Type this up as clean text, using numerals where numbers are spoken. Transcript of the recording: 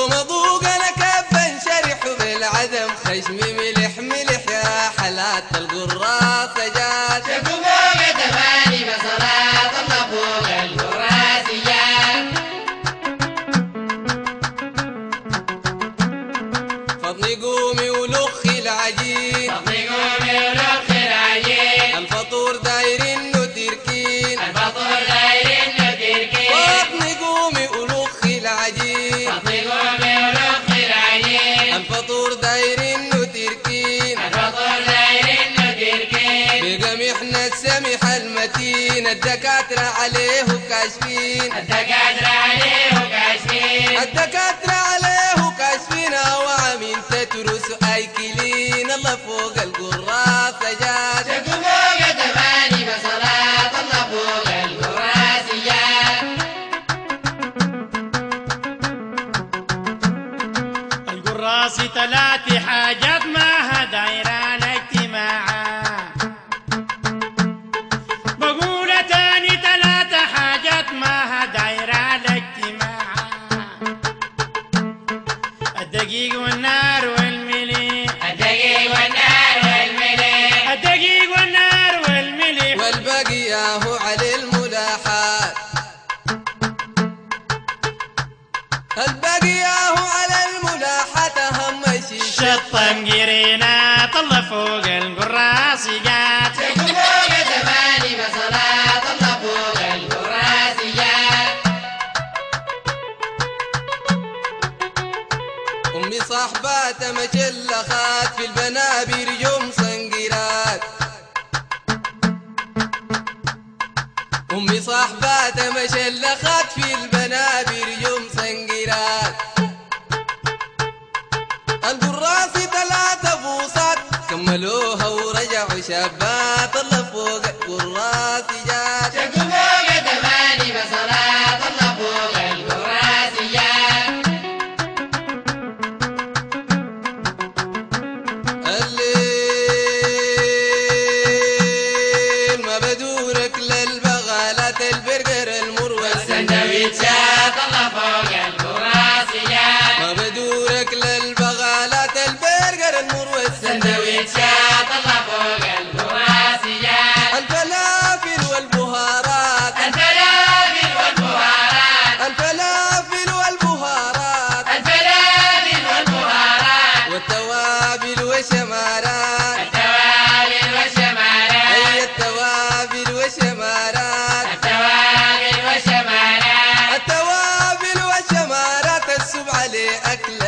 يوم اذوق انا كب شرح بالعدم خشمي ملح ملح يا حلات القراص جات شكو فوق تفاني بصلاة الله فوق القراسيات فضني قومي ولخي العجين فضني قومي ولخي العجين الفطور داير انه تركين الفطور داير انه تركين فضني قومي ولخي العجين فضني قومي ولخي العجين الفطور داير انه تركين الفطور داير انه تركين بقمحنا السمح المتين الدكاترة عليه كاشفين الدكاترة عليه كاشفين الدكاترة عليه كاشفين وعمين تترس ايكلين الله فوق القراص جات شكو فوق تفاني بصلاة الله فوق القراسيات القراص ثلاث حاجات ما دايرة الاجتماع بقول تاني ثلاث حاجات ما دايرة الاجتماع الدقيق والنار والملح الدقيق والنار والملح الدقيق والنار والملح والبقية هو على الملاحات البقية هو على الملاحات أهم شيء شطم قرينا طلع فوق القراص جات شكو فوق تفاني بصلاة الله فوق القراسيات أمي صاحبات مشلخات في البنابر يوم صنقرات أمي صاحبات مشلخات في البنابر يوم صنقرات القراص ثلاثة بوصات كملوها ورجعوا شابات الله فوق القراص جات شكو فوق تفاني بصلاة الله فوق القراسيات الليل ما بدورك للبغالات البرجر المروة سندويتشات الله فوق القراسيات ما بدورك للبغالات البرجر المروة سندويتشات الله فوق القراسيات الفلافل والبهارات الفلافل والبهارات الفلافل والبهارات الفلافل والبهارات والتوابل والشمارات التوابل والشمارات أي التوابل والشمارات التوابل والشمارات التوابل والشمارات السبع عليه أكل